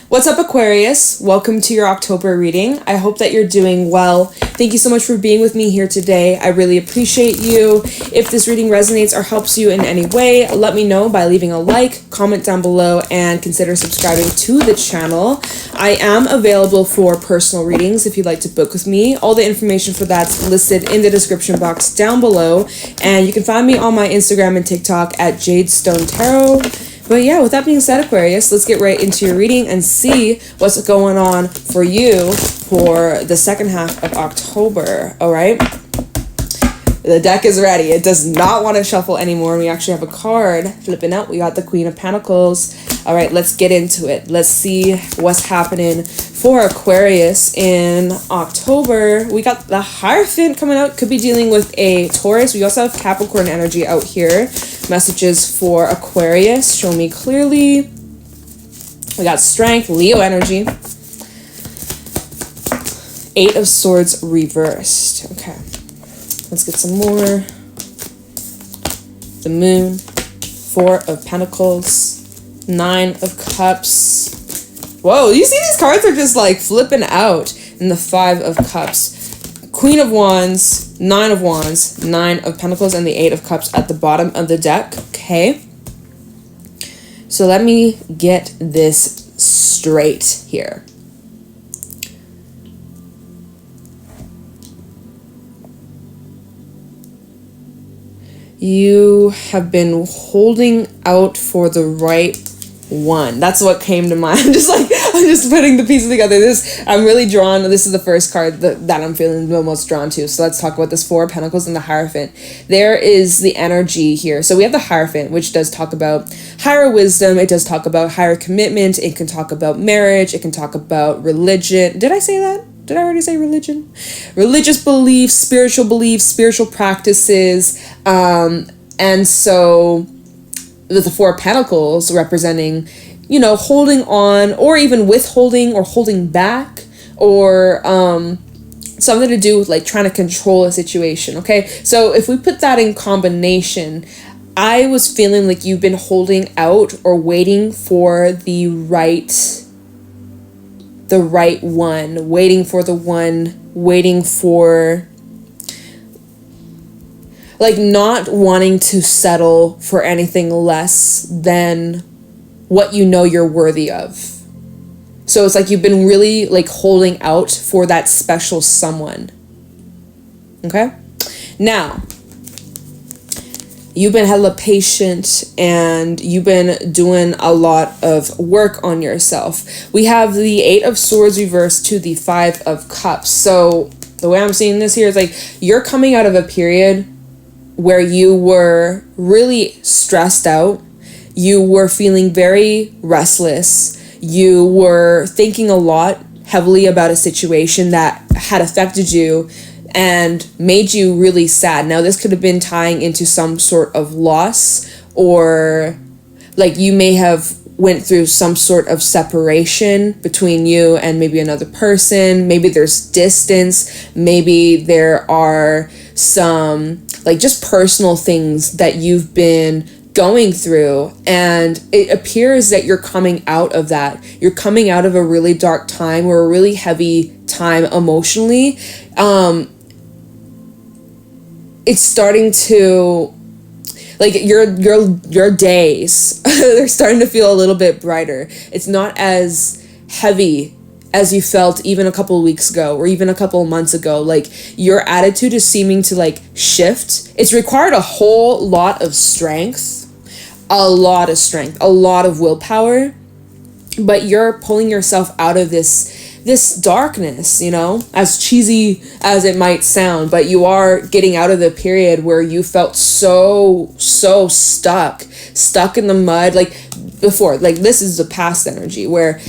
What's up, Aquarius? Welcome to your October reading. I hope that you're doing well. Thank you so much for being with me here today. I really appreciate you. If this reading resonates or helps you in any way, let me know by leaving a like, comment down below, and consider subscribing to the channel. I am available for personal readings if you'd like to book with me. All the information for that's listed in the description box down below, and you can find me on my Instagram and TikTok at Jadestone Tarot. But yeah, with that being said, Aquarius, let's get right into your reading and see what's going on for you for the second half of October, all right? The deck is ready. It does not want to shuffle anymore. We actually have a card flipping out. We got the Queen of Pentacles. All right, let's get into it. Let's see what's happening for Aquarius in October. We got the Hierophant coming out. Could be dealing with a Taurus. We also have Capricorn energy out here. Messages for Aquarius. Show me clearly. We got Strength, Leo energy. Eight of Swords reversed. Okay. Let's get some more. The Moon, Four of Pentacles, Nine of Cups. Whoa, you see these cards are just like flipping out. And the Five of Cups, Queen of Wands, Nine of Wands, Nine of Pentacles, and the Eight of Cups at the bottom of the deck. Okay. So let me get this straight here. You have been holding out for the right one. That's what came to mind. I'm just putting the pieces together. I'm really drawn. This is the first card that I'm feeling the most drawn to. So let's talk about this Four of Pentacles and the Hierophant. There is the energy here. So we have the Hierophant, which does talk about higher wisdom. It does talk about higher commitment. It can talk about marriage. It can talk about religion. Did I say that? Did I already say religion? Religious beliefs, spiritual practices. And so with the Four of Pentacles representing, you know, holding on or even withholding or holding back or something to do with like trying to control a situation. Okay. So if we put that in combination, I was feeling like you've been holding out or waiting for the right one, waiting for like not wanting to settle for anything less than what you know you're worthy of. So it's like you've been really like holding out for that special someone. Okay? Now, you've been hella patient and you've been doing a lot of work on yourself. We have the Eight of Swords reversed to the Five of Cups. So the way I'm seeing this here is like you're coming out of a period where you were really stressed out. You were feeling very restless. You were thinking a lot heavily about a situation that had affected you and made you really sad. Now, this could have been tying into some sort of loss, or like you may have went through some sort of separation between you and maybe another person. Maybe there's distance. Maybe there are some like just personal things that you've been going through, and it appears that you're coming out of that. You're coming out of a really dark time or a really heavy time emotionally. It's starting to like your days they're starting to feel a little bit brighter. It's not as heavy as you felt even a couple of weeks ago or even a couple of months ago. Like your attitude is seeming to like shift. It's required a whole lot of strength, a lot of willpower, but you're pulling yourself out of this darkness, you know, as cheesy as it might sound, but you are getting out of the period where you felt so stuck in the mud. Like before, like this is the past energy where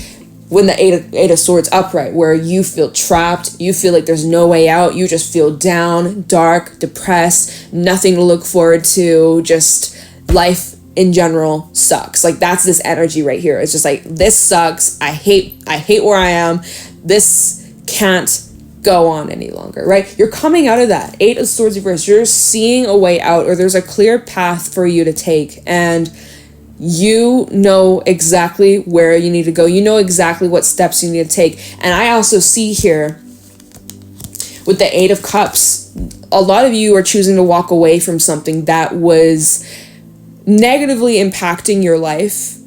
when the eight of Swords upright, where you feel trapped, you feel like there's no way out, you just feel down, dark, depressed, nothing to look forward to, just life in general sucks. Like that's this energy right here. It's just like, this sucks. I hate where I am. This can't go on any longer, right? You're coming out of that. Eight of Swords reversed. You're seeing a way out, or there's a clear path for you to take. And you know exactly where you need to go. You know exactly what steps you need to take. And I also see here with the Eight of Cups, a lot of you are choosing to walk away from something that was negatively impacting your life.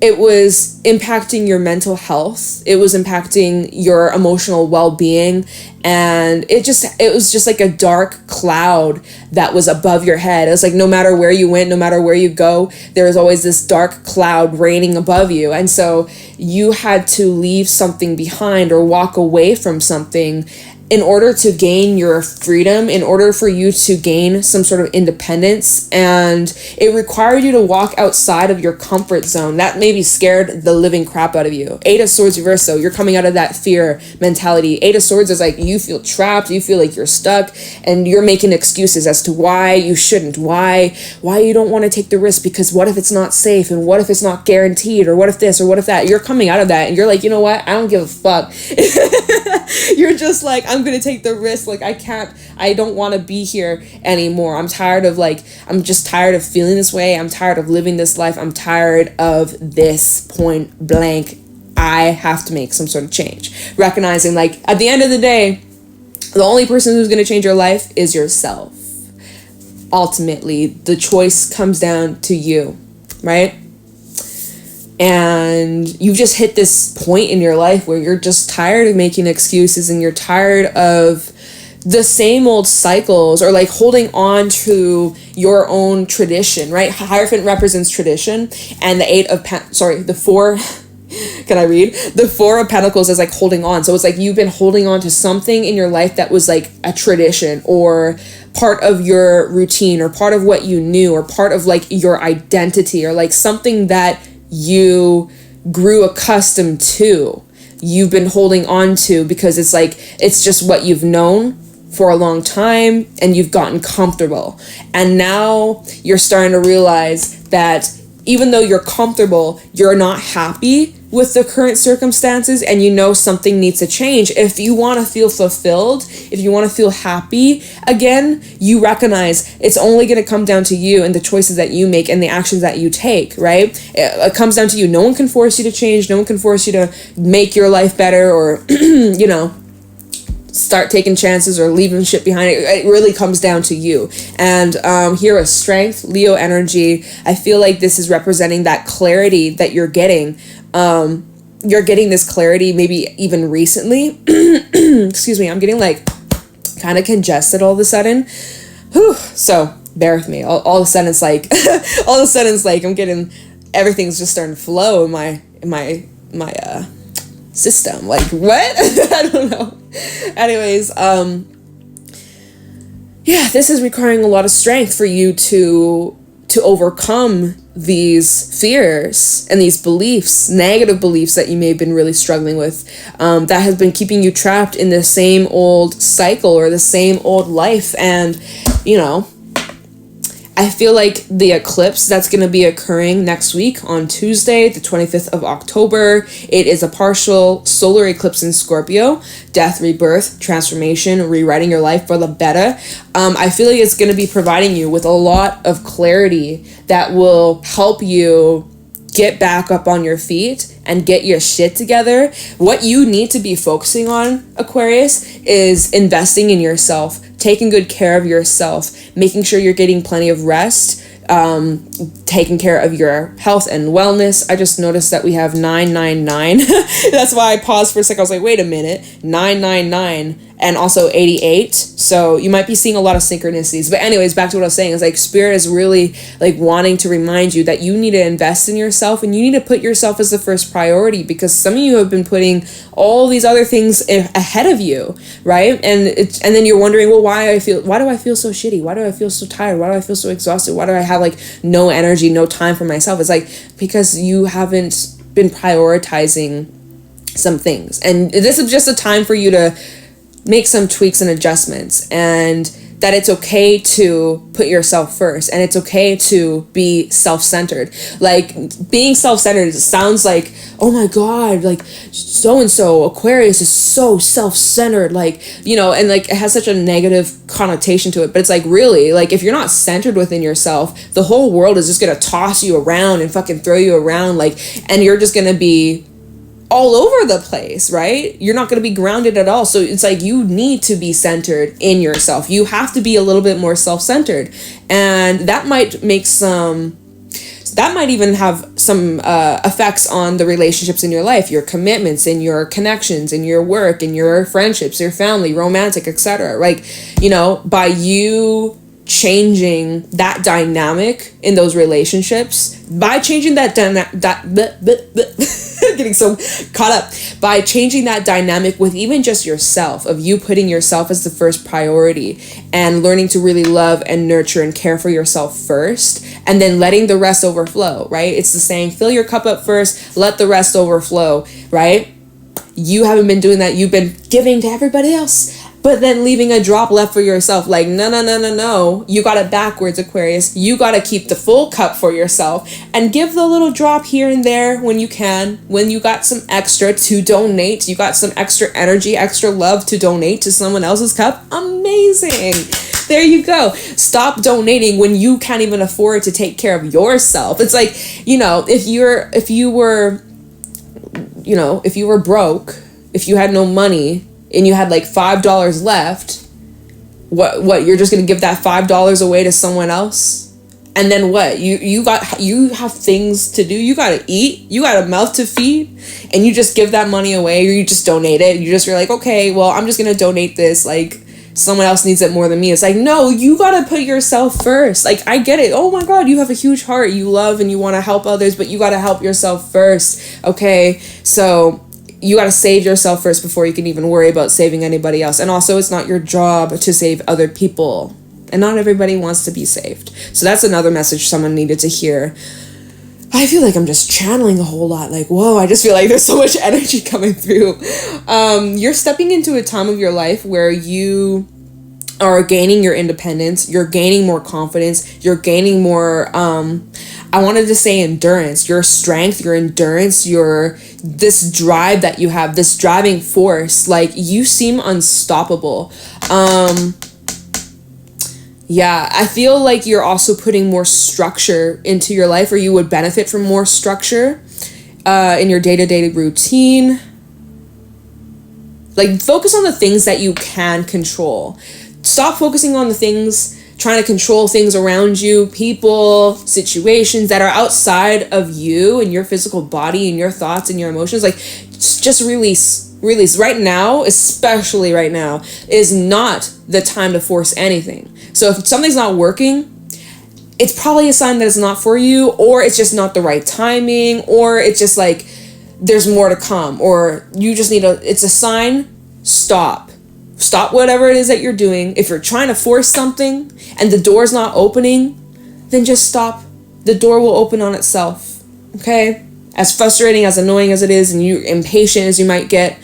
It was impacting your mental health. It was impacting your emotional well-being. And it was just like a dark cloud that was above your head. It was like no matter where you went, no matter where you go, there was always this dark cloud reigning above you. And so you had to leave something behind or walk away from something in order to gain your freedom, in order for you to gain some sort of independence. And it required you to walk outside of your comfort zone. That maybe scared the living crap out of you. Eight of Swords reverse, though. You're coming out of that fear mentality. Eight of Swords is like you feel trapped, you feel like you're stuck, and you're making excuses as to why you shouldn't, why you don't want to take the risk, because what if it's not safe, and what if it's not guaranteed, or what if this, or what if that. You're coming out of that, and you're like, you know what? I don't give a fuck. You're just like, I'm gonna take the risk. Like, I don't want to be here anymore. I'm just tired of feeling this way. I'm tired of living this life. I'm tired of this, point blank. I have to make some sort of change. Recognizing, like, at the end of the day, the only person who's going to change your life is yourself. Ultimately, the choice comes down to you, right? And you've just hit this point in your life where you're just tired of making excuses, and you're tired of the same old cycles, or like holding on to your own tradition, right? Hierophant represents tradition, and the four can I read? The Four of Pentacles is like holding on. So it's like you've been holding on to something in your life that was like a tradition, or part of your routine, or part of what you knew, or part of like your identity, or like something that you grew accustomed to. You've been holding on to because it's like, it's just what you've known for a long time, and you've gotten comfortable. And now you're starting to realize that even though you're comfortable, you're not happy with the current circumstances, and you know something needs to change. If you want to feel fulfilled, if you want to feel happy again, you recognize it's only going to come down to you and the choices that you make and the actions that you take, right? It comes down to you. No one can force you to change. No one can force you to make your life better, or, you know, start taking chances or leaving shit behind. It really comes down to you. And here is Strength, Leo energy. I feel like this is representing that clarity that you're getting. You're getting this clarity maybe even recently. Excuse me, I'm getting like kind of congested all of a sudden. Whew. So bear with me. All of a sudden it's like I'm getting, everything's just starting to flow in my system. Like, what? I don't know. Anyways, yeah, this is requiring a lot of strength for you to overcome these fears and these beliefs, negative beliefs that you may have been really struggling with, that has been keeping you trapped in the same old cycle or the same old life. And, you know, I feel like the eclipse that's going to be occurring next week on Tuesday, the 25th of October, it is a partial solar eclipse in Scorpio. Death, rebirth, transformation, rewriting your life for the better. I feel like it's going to be providing you with a lot of clarity that will help you get back up on your feet and get your shit together. What you need to be focusing on, Aquarius, is investing in yourself, taking good care of yourself, making sure you're getting plenty of rest, taking care of your health and wellness. I just noticed that we have 999. That's why I paused for a second. I was like, wait a minute, 999 and also 88. So you might be seeing a lot of synchronicities. But anyways, back to what I was saying, is like Spirit is really like wanting to remind you that you need to invest in yourself, and you need to put yourself as the first priority, because some of you have been putting all these other things ahead of you, right? And then you're wondering, well, why do I feel so shitty? Why do I feel so tired? Why do I feel so exhausted? Why do I have like no energy, no time for myself? It's like because you haven't been prioritizing some things. And this is just a time for you to make some tweaks and adjustments and that it's okay to put yourself first, and it's okay to be self-centered. Like, being self-centered sounds like, oh my God, like so-and-so Aquarius is so self-centered, like, you know, and like it has such a negative connotation to it. But it's like, really, like, if you're not centered within yourself, the whole world is just gonna toss you around and fucking throw you around, like, and you're just gonna be all over the place, right? You're not going to be grounded at all. So it's like, you need to be centered in yourself. You have to be a little bit more self-centered, and that might even have some effects on the relationships in your life, your commitments, in your connections, in your work, in your friendships, your family, romantic, etc. Like, you know, by you changing that dynamic in those relationships, by changing that getting so caught up, by changing that dynamic with even just yourself, of you putting yourself as the first priority and learning to really love and nurture and care for yourself first, and then letting the rest overflow, right? It's the saying, fill your cup up first, let the rest overflow, right? You haven't been doing that. You've been giving to everybody else, but then leaving a drop left for yourself. Like, no. You got it backwards, Aquarius. You got to keep the full cup for yourself and give the little drop here and there when you can. When you got some extra to donate, you got some extra energy, extra love to donate to someone else's cup. Amazing. There you go. Stop donating when you can't even afford to take care of yourself. It's like, you know, if you were broke, if you had no money, and you had like $5 left, what you're just gonna give that $5 away to someone else? And then what? You have things to do, you gotta eat, you got a mouth to feed, and you just give that money away, or you just donate it. You're like, okay, well, I'm just gonna donate this, like someone else needs it more than me. It's like, no, you gotta put yourself first. Like, I get it. Oh my God, you have a huge heart, you love and you want to help others, but you gotta help yourself first. Okay, so you got to save yourself first before you can even worry about saving anybody else. And also, it's not your job to save other people, and not everybody wants to be saved. So that's another message someone needed to hear. I feel like I'm just channeling a whole lot. Like, whoa, I just feel like there's so much energy coming through. You're stepping into a time of your life where you are gaining your independence, you're gaining more confidence, you're gaining more, I wanted to say endurance, your strength, your endurance, this drive that you have, this driving force. Like, you seem unstoppable. Yeah, I feel like you're also putting more structure into your life, or you would benefit from more structure in your day-to-day routine. Like, focus on the things that you can control. Stop focusing on the things, trying to control things around you, people, situations that are outside of you and your physical body and your thoughts and your emotions. Like, just release. Right now, especially right now, is not the time to force anything. So if something's not working, it's probably a sign that it's not for you, or it's just not the right timing, or it's just like there's more to come, or you just need it's a sign. Stop whatever it is that you're doing. If you're trying to force something and the door's not opening, then just stop. The door will open on itself. Okay? As frustrating, as annoying as it is, and you impatient as you might get,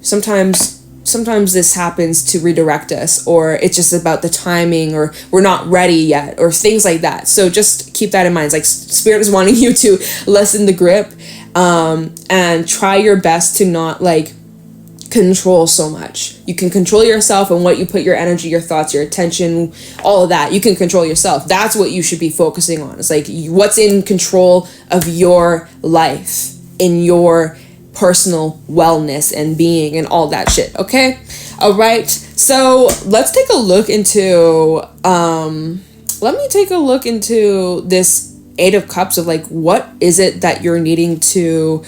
sometimes this happens to redirect us, or it's just about the timing, or we're not ready yet, or things like that. So just keep that in mind. It's like Spirit is wanting you to lessen the grip, and try your best to not like control so much. You can control yourself and what you put your energy, your thoughts, your attention, all of that. You can control yourself. That's what you should be focusing on. It's like what's in control of your life, in your personal wellness and being and all that shit. Okay? All right. So let's take a look into this Eight of Cups of like, what is it that you're needing to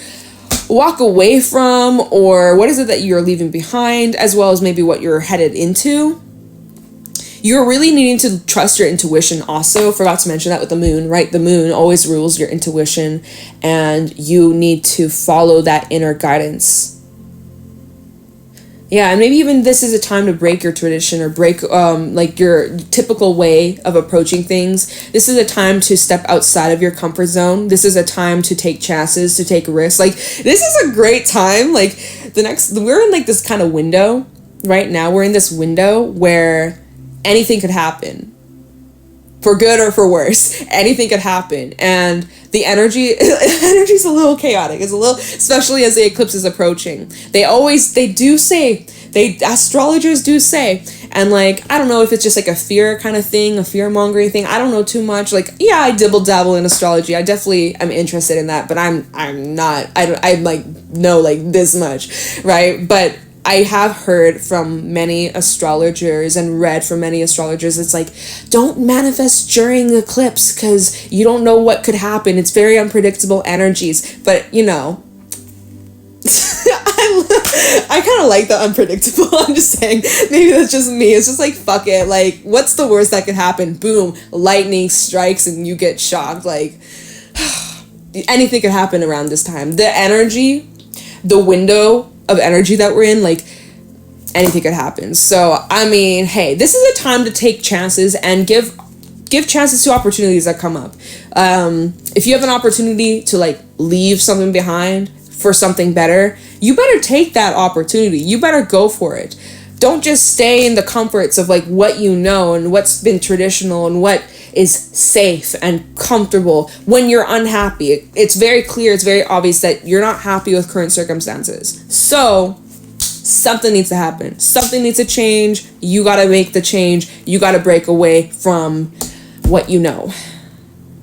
walk away from, or what is it that you're leaving behind, as well as maybe what you're headed into. You're really needing to trust your intuition also. Forgot to mention that with the moon, right? The moon always rules your intuition, and you need to follow that inner guidance. Yeah, and maybe even this is a time to break your tradition, or break like your typical way of approaching things. This is a time to step outside of your comfort zone. This is a time to take chances, to take risks. Like, this is a great time. Like, we're in like this kind of window right now. We're in this window where anything could happen. For good or for worse, anything could happen. And the energy's a little chaotic. It's a little, especially as the eclipse is approaching. Astrologers do say, and like, I don't know if it's just like a fear kind of thing, a fear mongering thing. I don't know too much. Like, yeah, I dibble dabble in astrology. I definitely am interested in that, but I'm not, I like know like this much, right? But I have heard from many astrologers and read from many astrologers, it's like, don't manifest during the eclipse because you don't know what could happen. It's very unpredictable energies. But, you know, I kind of like the unpredictable. I'm just saying, maybe that's just me. It's just like, fuck it. Like, what's the worst that could happen? Boom, lightning strikes and you get shocked. Like, anything could happen around this time. The energy, the window of energy that we're in, like, anything could happen. So I mean, hey, this is a time to take chances and give chances to opportunities that come up. If you have an opportunity to like leave something behind for something better, you better take that opportunity. You better go for it. Don't just stay in the comforts of like what you know and what's been traditional and what is safe and comfortable when you're unhappy. It's very clear, it's very obvious that you're not happy with current circumstances. So something needs to happen. Something needs to change. You got to make the change. You got to break away from what you know.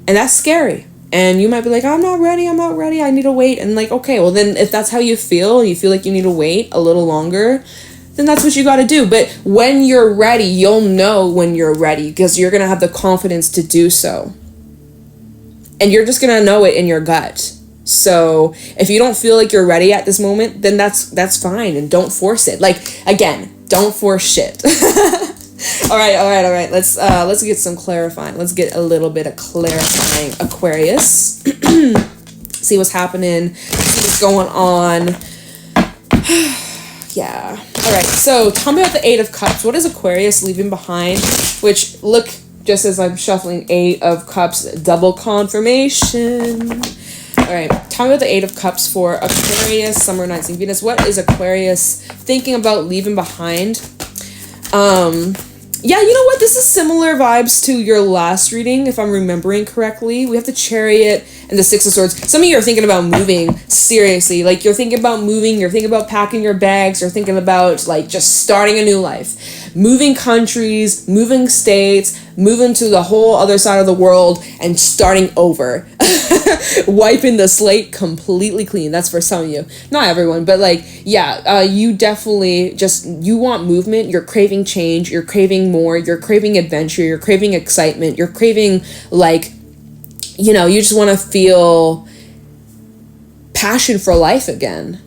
And that's scary. And you might be like, I'm not ready, I need to wait. And like, okay, well then if that's how you feel like you need to wait a little longer, then that's what you got to do. But when you're ready, you'll know when you're ready because you're going to have the confidence to do so. And you're just going to know it in your gut. So if you don't feel like you're ready at this moment, then that's fine. And don't force it. Like, again, don't force shit. All right. Let's get some clarifying. Let's get a little bit of clarifying, Aquarius. See what's happening. See what's going on. Yeah. All right. So tell me about the Eight of Cups. What is Aquarius leaving behind? Which, look, just as I'm shuffling Eight of Cups, double confirmation. All right. Tell me about the Eight of Cups for Aquarius, Summer Nights in Venus. What is Aquarius thinking about leaving behind? Yeah, you know what? This is similar vibes to your last reading, if I'm remembering correctly. We have the Chariot and the Six of Swords. Some of you are thinking about moving, seriously. Like, you're thinking about moving, you're thinking about packing your bags, you're thinking about, like, just starting a new life. Moving countries, moving states, moving to the whole other side of the world, and starting over. Wiping the slate completely clean. That's for some of you. Not everyone, but, like, yeah, you definitely you want movement, you're craving change, you're craving more, you're craving adventure, you're craving excitement, you're craving, like, you know, you just want to feel passion for life again.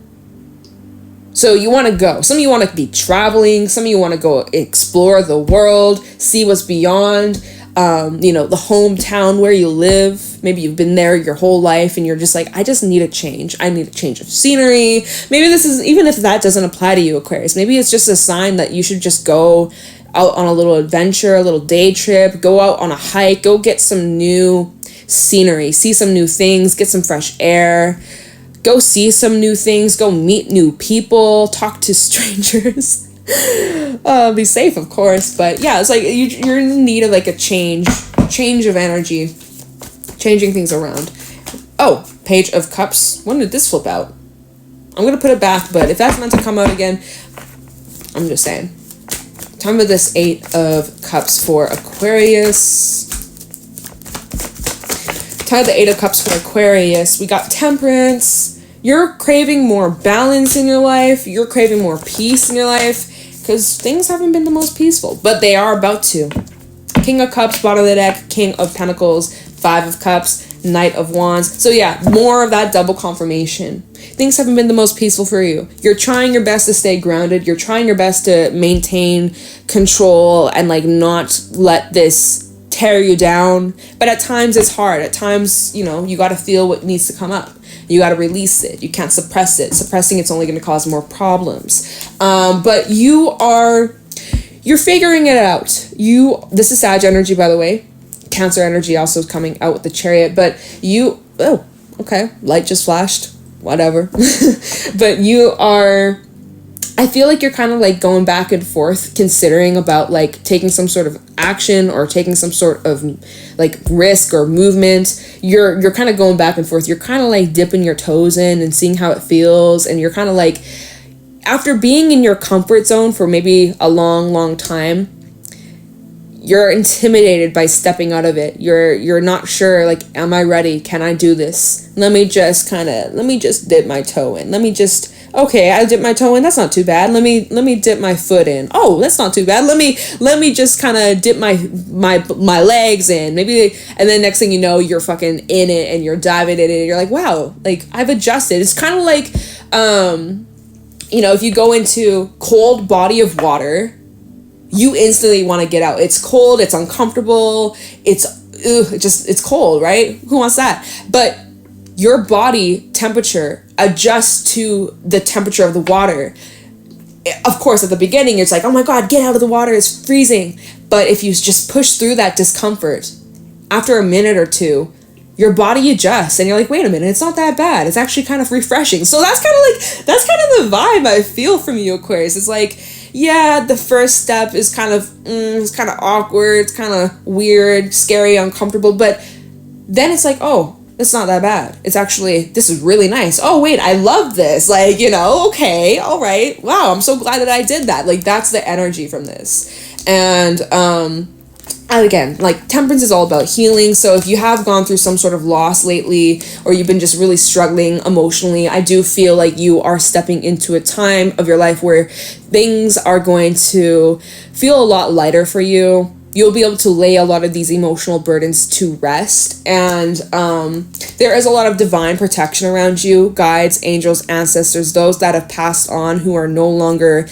So you want to go. Some of you want to be traveling. Some of you want to go explore the world, see what's beyond, you know, the hometown where you live. Maybe you've been there your whole life and you're just like, I just need a change. I need a change of scenery. Maybe this is, even if that doesn't apply to you, Aquarius, maybe it's just a sign that you should just go out on a little adventure, a little day trip, go out on a hike, go get some new scenery, see some new things, get some fresh air, go see some new things, go meet new people, talk to strangers. Be safe, of course, but yeah, it's like you're in need of like a change of energy, changing things around. Oh, Page of Cups. When did this flip out? I'm gonna put it back, but if that's meant to come out again, I'm just saying. Tell me this Eight of Cups for Aquarius. Tell me the Eight of Cups for Aquarius. We got Temperance. You're craving more balance in your life. You're craving more peace in your life because things haven't been the most peaceful, but they are about to. King of Cups, bottom of the deck. King of Pentacles, Five of Cups, Knight of Wands. So yeah, more of that double confirmation. Things haven't been the most peaceful for you. You're trying your best to stay grounded. You're trying your best to maintain control and like not let this tear you down. But at times it's hard. At times, you know, you got to feel what needs to come up. You got to release it. You can't suppress it. Suppressing it's only going to cause more problems. But you're figuring it out. This is Sag energy, by the way. Cancer energy also is coming out with the Chariot. But oh, okay. Light just flashed. Whatever. But I I feel like you're kind of like going back and forth considering about like taking some sort of action or taking some sort of like risk or movement. You're kind of going back and forth. You're kind of like dipping your toes in and seeing how it feels, and you're kind of like, after being in your comfort zone for maybe a long time, you're intimidated by stepping out of it. You're not sure, like, am I ready? Can I do this? Let me just dip my toe in. Okay, I dip my toe in. That's not too bad. Let me dip my foot in. Oh, that's not too bad. Let me just kind of dip my legs in. Maybe, and then next thing you know, you're fucking in it and you're diving in it and you're like, wow, like I've adjusted. It's kind of like, if you go into cold body of water, you instantly want to get out. It's cold, it's uncomfortable, it's cold, right? Who wants that? But your body temperature adjusts to the temperature of the water. Of course, at the beginning, it's like, oh my God, get out of the water, it's freezing. But if you just push through that discomfort, after a minute or two, your body adjusts and you're like, wait a minute, it's not that bad. It's actually kind of refreshing. So that's kind of the vibe I feel from you, Aquarius. It's like, yeah, the first step is kind of, it's kind of awkward. It's kind of weird, scary, uncomfortable. But then it's like, oh, it's not that bad. It's actually, this is really nice. Oh, wait, I love this. Like, okay, all right. Wow, I'm so glad that I did that. Like, that's the energy from this. And again, like, temperance is all about healing. So if you have gone through some sort of loss lately, or you've been just really struggling emotionally, I do feel like you are stepping into a time of your life where things are going to feel a lot lighter for you. You'll be able to lay a lot of these emotional burdens to rest. And there is a lot of divine protection around you, guides, angels, ancestors, those that have passed on who are no longer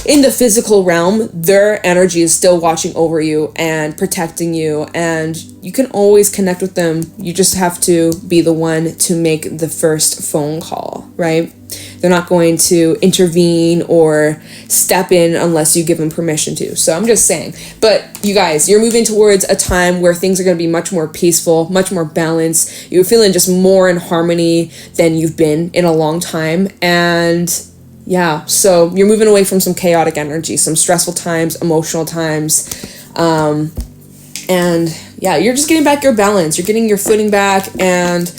in the physical realm. Their energy is still watching over you and protecting you, and you can always connect with them. You just have to be the one to make the first phone call, right? They're not going to intervene or step in unless you give them permission to. So I'm just saying. But you guys, you're moving towards a time where things are going to be much more peaceful, much more balanced. You're feeling just more in harmony than you've been in a long time. And yeah, so you're moving away from some chaotic energy, some stressful times, emotional times. And yeah, you're just getting back your balance. You're getting your footing back, and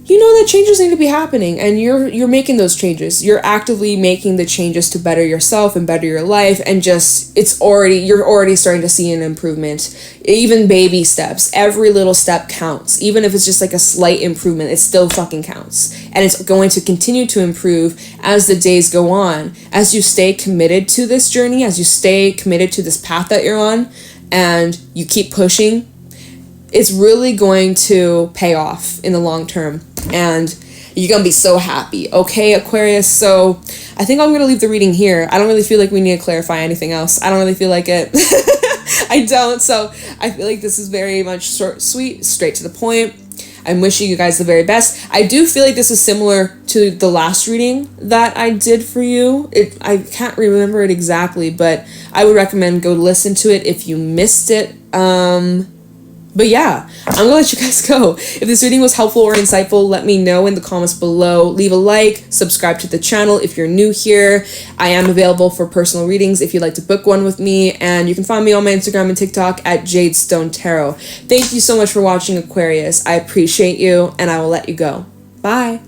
you know that changes need to be happening, and you're making those changes. You're actively making the changes to better yourself and better your life, and you're already starting to see an improvement. Even baby steps, every little step counts. Even if it's just like a slight improvement, it still fucking counts. And it's going to continue to improve as the days go on. As you stay committed to this journey, as you stay committed to this path that you're on, and you keep pushing, it's really going to pay off in the long term. And you're going to be so happy. Okay, Aquarius? So I think I'm going to leave the reading here. I don't really feel like we need to clarify anything else. I don't really feel like it. I don't. So I feel like this is very much short, sweet, straight to the point. I'm wishing you guys the very best. I do feel like this is similar to the last reading that I did for you. I can't remember it exactly, but I would recommend go listen to it if you missed it. But yeah, I'm gonna let you guys go. If this reading was helpful or insightful, let me know in the comments below. Leave a like, subscribe to the channel if you're new here. I am available for personal readings if you'd like to book one with me, and you can find me on my Instagram and TikTok at Jadestone Tarot. Thank you so much for watching, Aquarius. I appreciate you, and I will let you go. Bye.